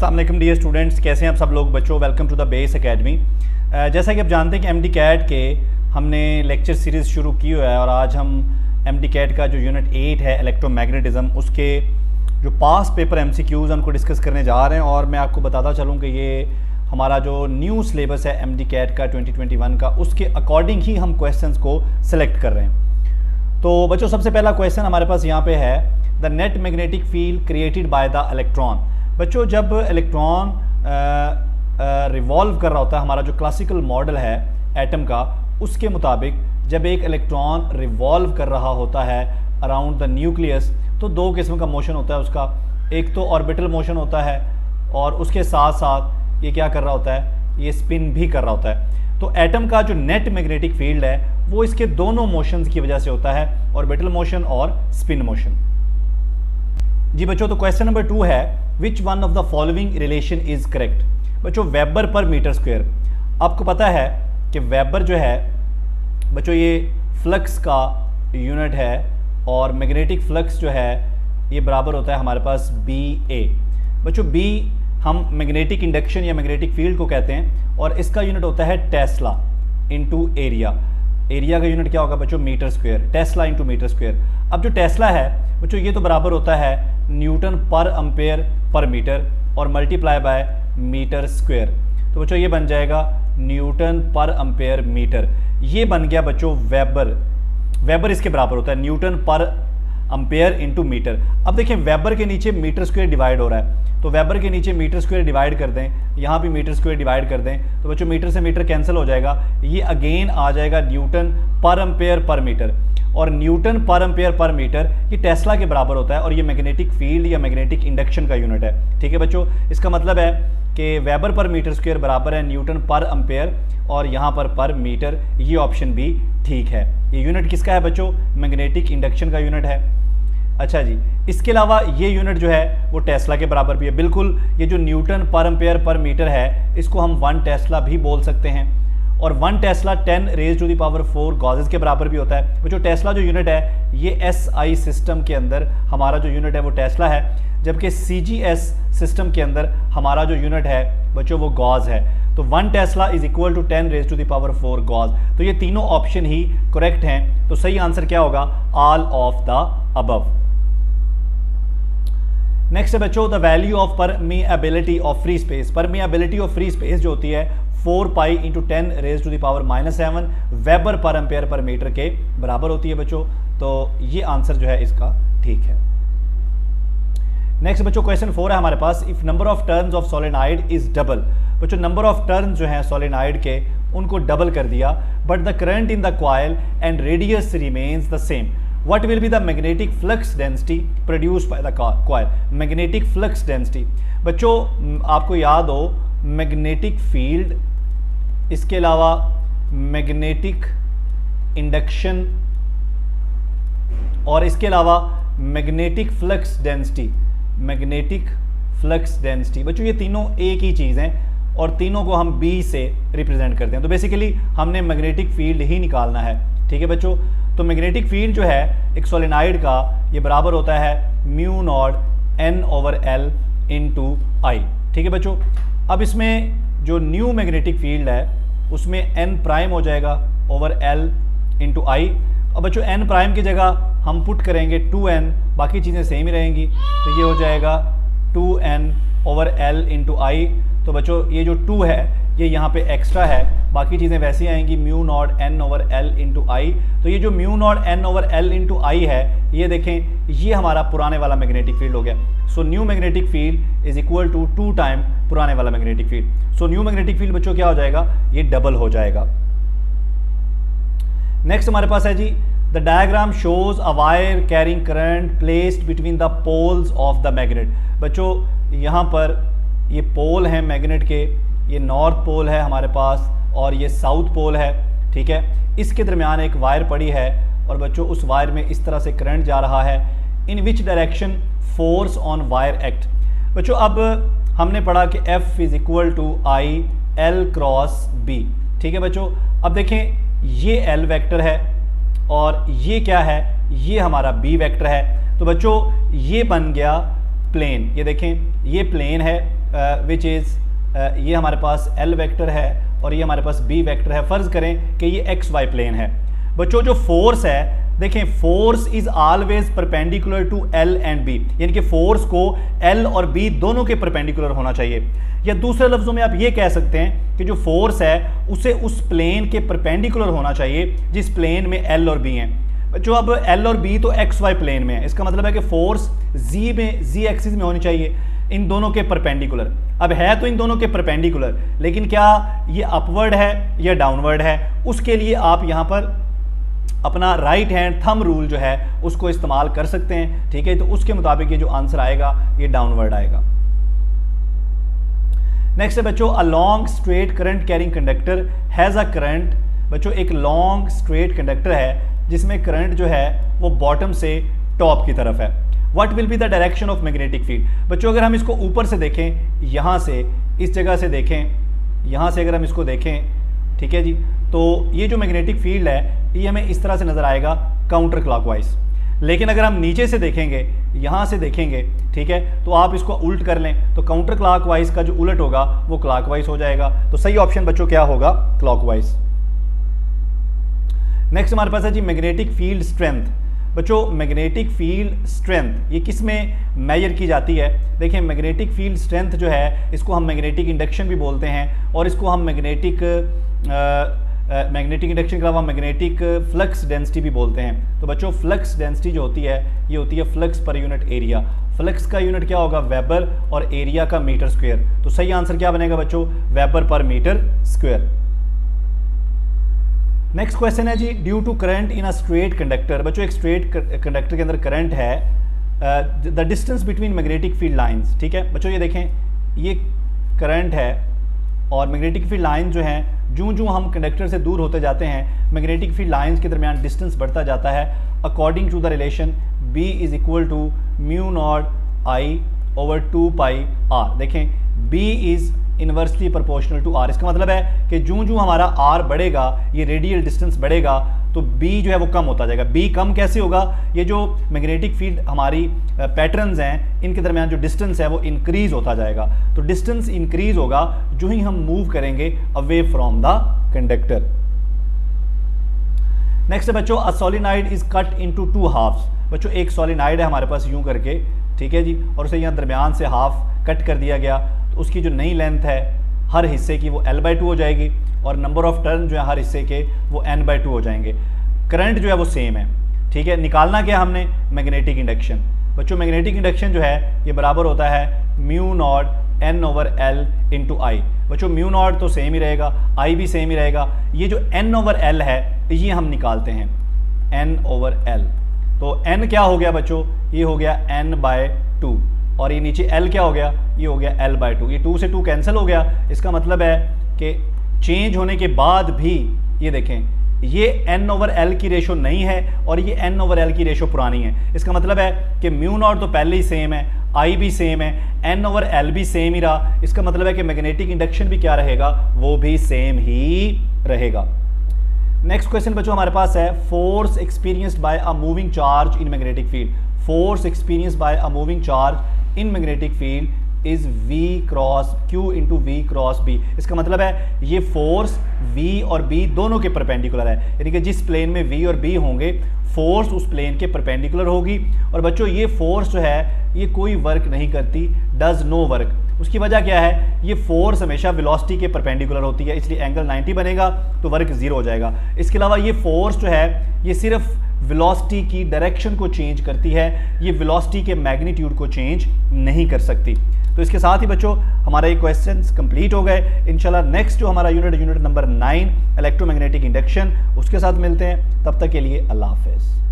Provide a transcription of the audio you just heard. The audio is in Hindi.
अस्सलाम वालेकुम डियर स्टूडेंट्स, कैसे हैं आप सब लोग बच्चों। Welcome to the base academy. जैसा कि आप जानते हैं कि एमडी कैट के हमने लेक्चर सीरीज़ शुरू की हुआ है और आज हम एमडी कैट का जो यूनिट 8 है इलेक्ट्रोमैग्नेटिज्म, उसके जो पास पेपर एमसीक्यूज़ उनको डिस्कस करने जा रहे हैं। और मैं आपको बताता चलूँ कि ये हमारा जो न्यू सिलेबस है एमडी कैट का 2021 का, उसके अकॉर्डिंग ही हम क्वेश्चंस को सिलेक्ट कर रहे हैं। तो बच्चों सबसे पहला क्वेश्चन हमारे पास यहाँ पे है, the net magnetic field created by the electron. बच्चों जब इलेक्ट्रॉन रिवॉल्व कर रहा होता है, हमारा जो क्लासिकल मॉडल है एटम का, उसके मुताबिक जब एक इलेक्ट्रॉन रिवॉल्व कर रहा होता है अराउंड द न्यूक्लियस, तो दो किस्म का मोशन होता है उसका। एक तो ऑर्बिटल मोशन होता है और उसके साथ साथ ये क्या कर रहा होता है, ये स्पिन भी कर रहा होता है। तो एटम का जो नेट मैग्नेटिक फील्ड है वो इसके दोनों मोशंस की वजह से होता है, ऑर्बिटल मोशन और स्पिन मोशन। जी बच्चों, तो क्वेश्चन नंबर 2 है, which one of the following relation is correct. बच्चों वेबर पर मीटर स्क्वायर, आपको पता है कि वेबर जो है बच्चों ये फ्लक्स का यूनिट है और मैग्नेटिक फ्लक्स जो है ये बराबर होता है हमारे पास BA। बच्चों B हम मैग्नेटिक इंडक्शन या मैग्नेटिक फील्ड को कहते हैं और इसका यूनिट होता है टेस्ला इंटू एरिया। एरिया का यूनिट क्या होगा बच्चों, metre square, tesla into metre square. अब जो टेस्ला है बच्चों ये तो बराबर होता है न्यूटन पर एम्पेयर पर मीटर और मल्टीप्लाई बाय मीटर स्क्वायर। तो बच्चों ये बन जाएगा न्यूटन पर एम्पेयर मीटर। ये बन गया बच्चों वेबर। वेबर इसके बराबर होता है Newton per ampere into metre. अब देखिए वेबर के नीचे मीटर स्क्वायर डिवाइड हो रहा है, तो वेबर के नीचे मीटर स्क्वायर डिवाइड कर दें, यहाँ भी मीटर स्क्वायर डिवाइड कर दें, तो बच्चों मीटर से मीटर कैंसिल हो जाएगा, ये अगेन आ जाएगा न्यूटन पर एम्पेयर पर मीटर। और न्यूटन पर एम्पेयर पर मीटर ये टेस्ला के बराबर होता है और ये मैग्नेटिक फील्ड या मैग्नेटिक इंडक्शन का यूनिट है। ठीक है बच्चों, इसका मतलब है कि वेबर पर मीटर स्क्वायर बराबर है न्यूटन पर एम्पेयर और यहाँ पर मीटर। ये ऑप्शन भी ठीक है। ये यूनिट किसका है बच्चों, मैग्नेटिक इंडक्शन का यूनिट है। अच्छा जी, इसके अलावा ये यूनिट जो है वो टेस्ला के बराबर भी है बिल्कुल। ये जो न्यूटन पर एम्पेयर पर मीटर है इसको हम 1 टेस्ला भी बोल सकते हैं और 1 tesla 10 raise to the power 4 gausses के बराबर भी होता है। वो जो टेस्ला जो यूनिट है ये SI सिस्टम के अंदर हमारा जो यूनिट है वो टेस्ला है, जबकि CGS सिस्टम के अंदर हमारा जो यूनिट है बच्चों वो गॉस है। तो 1 tesla is equal to 10 raise to the power 4 gauss. तो ये तीनों ऑप्शन ही करेक्ट हैं। तो सही आंसर क्या होगा, all of the above. Next है बच्चों, the value of permeability of free space. Permeability of free space जो होती है 4 pi into 10 raise to the power -7 weber per ampere per metre के बराबर होती है बच्चों। तो ये आंसर जो है इसका ठीक है। नेक्स्ट बच्चों क्वेश्चन 4 है हमारे पास, if number of turns of solenoid is double. बच्चों नंबर ऑफ टर्न जो है सोलेनॉइड के उनको डबल कर दिया, but the current in the coil and radius remains the same, what will be the magnetic flux density produced by the coil। magnetic flux density बच्चों आपको याद हो मैग्नेटिक फील्ड, इसके अलावा मैग्नेटिक इंडक्शन और इसके अलावा magnetic flux density. Magnetic flux density बच्चों ये तीनों एक ही चीज़ हैं और तीनों को हम B से रिप्रेजेंट करते हैं। तो बेसिकली हमने मैग्नेटिक फील्ड ही निकालना है। ठीक है बच्चों, तो मैग्नेटिक फील्ड जो है एक सोलेनॉइड का ये बराबर होता है म्यू नॉट N/L इंटू आई। ठीक है बच्चों, अब इसमें जो न्यू मैग्नेटिक फील्ड है उसमें N प्राइम हो जाएगा ओवर L इंटू आई। अब बच्चों N प्राइम की जगह हम पुट करेंगे 2N, बाकी चीज़ें सेम ही रहेंगी, तो ये हो जाएगा 2N/L इंटू आई। तो बच्चों ये जो 2 है ये यहाँ पे एक्स्ट्रा है, बाकी चीज़ें वैसी आएंगी म्यू नॉट N/L इंटू आई। तो ये जो म्यू नॉट N/L इंटू आई है ये देखें ये हमारा पुराने वाला मैग्नेटिक फील्ड हो गया। So new magnetic field is equal to 2 time पुराने वाला magnetic field. So new magnetic field बच्चों क्या हो जाएगा, ये डबल हो जाएगा। नेक्स्ट हमारे पास है जी, the diagram shows a wire carrying current placed between the poles of the magnet. बच्चों यहाँ पर ये पोल हैं मैग्नेट के, ये नॉर्थ पोल है हमारे पास और ये साउथ पोल है। ठीक है, इसके दरमियान एक वायर पड़ी है और बच्चों उस वायर में इस तरह से करंट जा रहा है। In which direction force on wire act. बच्चों अब हमने पढ़ा कि F is equal to I L cross B। ठीक है बच्चों, अब देखें ये L वेक्टर है और ये क्या है, ये हमारा B वेक्टर है। तो बच्चों ये बन गया प्लेन, ये देखें ये प्लेन है विच इज़ ये हमारे पास L वेक्टर है और ये हमारे पास B वेक्टर है। फ़र्ज़ करें कि ये XY प्लेन है। बच्चों जो फोर्स है, देखें force is always perpendicular to L and B, यानी कि फोर्स को L और B दोनों के परपेंडिकुलर होना चाहिए। या दूसरे लफ्ज़ों में आप ये कह सकते हैं कि जो फोर्स है उसे उस प्लेन के परपेंडिकुलर होना चाहिए जिस प्लेन में L और B हैं। जो अब L और B तो XY प्लेन में है, इसका मतलब है कि फोर्स Z एक्सिस में होनी चाहिए, इन दोनों के परपेंडिकुलर। अब है तो इन दोनों के परपेंडिकुलर, लेकिन क्या ये अपवर्ड है या डाउनवर्ड है, उसके लिए आप यहाँ पर अपना राइट हैंड थंब रूल जो है उसको इस्तेमाल कर सकते हैं। ठीक है, तो उसके मुताबिक ये जो आंसर आएगा ये डाउनवर्ड आएगा। नेक्स्ट है बच्चों, a long straight current carrying conductor has a current. बच्चों एक लॉन्ग स्ट्रेट कंडक्टर है जिसमें करंट जो है वो बॉटम से टॉप की तरफ है। What will be the direction of magnetic field. बच्चों अगर हम इसको ऊपर से देखें, यहाँ से इस जगह से देखें, यहाँ से अगर हम इसको देखें, ठीक है जी, तो ये जो मैग्नेटिक फील्ड है ये हमें इस तरह से नज़र आएगा काउंटर क्लॉकवाइज। लेकिन अगर हम नीचे से देखेंगे, यहाँ से देखेंगे, ठीक है, तो आप इसको उल्ट कर लें तो काउंटर क्लॉकवाइज का जो उलट होगा वो क्लॉकवाइज हो जाएगा। तो सही ऑप्शन बच्चों क्या होगा, क्लॉकवाइज। नेक्स्ट हमारे पास है जी मैग्नेटिक फील्ड स्ट्रेंथ। बच्चों मैग्नेटिक फील्ड स्ट्रेंथ ये किस में मेजर की जाती है। देखिए मैग्नेटिक फील्ड स्ट्रेंथ जो है इसको हम मैग्नेटिक इंडक्शन भी बोलते हैं और इसको हम मैग्नेटिक इंडक्शन के अलावा मैग्नेटिक फ्लक्स डेंसिटी भी बोलते हैं। तो बच्चों फ्लक्स डेंसिटी जो होती है ये होती है flux per unit area. Flux का यूनिट क्या होगा, वेबर, और एरिया का मीटर स्क्वायर। तो सही आंसर क्या बनेगा बच्चों, वेबर पर मीटर स्क्वायर। नेक्स्ट क्वेश्चन है जी, due to current in a straight conductor. बच्चों एक स्ट्रेट कंडक्टर के अंदर करंट है, the distance between magnetic field lines. ठीक है बच्चों, ये देखें ये करंट है और मैग्नेटिक फील्ड लाइन जो है जूं हम कंडक्टर से दूर होते जाते हैं मैग्नेटिक फील्ड लाइंस के दरमियान डिस्टेंस बढ़ता जाता है according to the relation B is equal to μ0I/2πr। देखें B is inversely proportional to R। इसका मतलब है कि जूं हमारा R बढ़ेगा, ये रेडियल डिस्टेंस बढ़ेगा, तो B जो है वो कम होता जाएगा। B कम कैसे होगा, ये जो मैग्नेटिक फील्ड हमारी पैटर्न्स हैं इनके दरमियान जो डिस्टेंस है वो इंक्रीज होता जाएगा। तो डिस्टेंस इंक्रीज होगा जो ही हम मूव करेंगे away from the conductor. Next बच्चों, a solenoid is cut into 2 halves. बच्चों एक सोलिनॉइड है हमारे पास यूं करके, ठीक है जी, और उसे यहाँ दरमियान से हाफ कट कर दिया गया, तो उसकी जो नई लेंथ है हर हिस्से की वो L/2 हो जाएगी और नंबर ऑफ टर्न जो है हर हिस्से के वो N/2 हो जाएंगे। करंट जो है वो सेम है। ठीक है, निकालना क्या हमने, मैग्नेटिक इंडक्शन। बच्चों मैग्नेटिक इंडक्शन जो है ये बराबर होता है μ0N/L × I। बच्चों μ0 तो सेम ही रहेगा, I भी सेम ही रहेगा। ये जो N/L है ये हम निकालते हैं N/L। तो N क्या हो गया बच्चों, ये हो गया N/2 और ये नीचे L क्या हो गया, ये हो गया L/2। ये 2 से 2 कैंसिल हो गया। इसका मतलब है कि चेंज होने के बाद भी ये देखें ये N/L की रेशो नहीं है और ये N/L की रेशो पुरानी है। इसका मतलब है कि μ0 तो पहले ही सेम है, I भी सेम है, N/L भी सेम ही रहा। इसका मतलब है कि मैग्नेटिक इंडक्शन भी क्या रहेगा, वो भी सेम ही रहेगा। नेक्स्ट क्वेश्चन बच्चों हमारे पास है, force experienced bye a moving charge in magnetic field. Force experienced bye a moving charge in magnetic field is V cross Q into V cross B। इसका मतलब है ये फोर्स V और B दोनों के परपेंडिकुलर है, यानी कि जिस प्लेन में V और B होंगे फोर्स उस प्लेन के परपेंडिकुलर होगी। और बच्चों ये फोर्स जो है ये कोई वर्क नहीं करती, डज नो वर्क। उसकी वजह क्या है, ये फोर्स हमेशा वेलोसिटी के परपेंडिकुलर होती है, इसलिए एंगल 90 बनेगा तो वर्क 0 हो जाएगा। इसके अलावा ये फोर्स जो है ये सिर्फ वेलोसिटी की डायरेक्शन को चेंज करती है, ये वेलोसिटी के मैग्नीट्यूड को चेंज नहीं कर सकती। तो इसके साथ ही बच्चों हमारा ये क्वेश्चंस कंप्लीट हो गए। इंशाल्लाह नेक्स्ट जो हमारा यूनिट नंबर 9 इलेक्ट्रोमैग्नेटिक इंडक्शन, उसके साथ मिलते हैं। तब तक के लिए अल्लाह हाफ़िज़।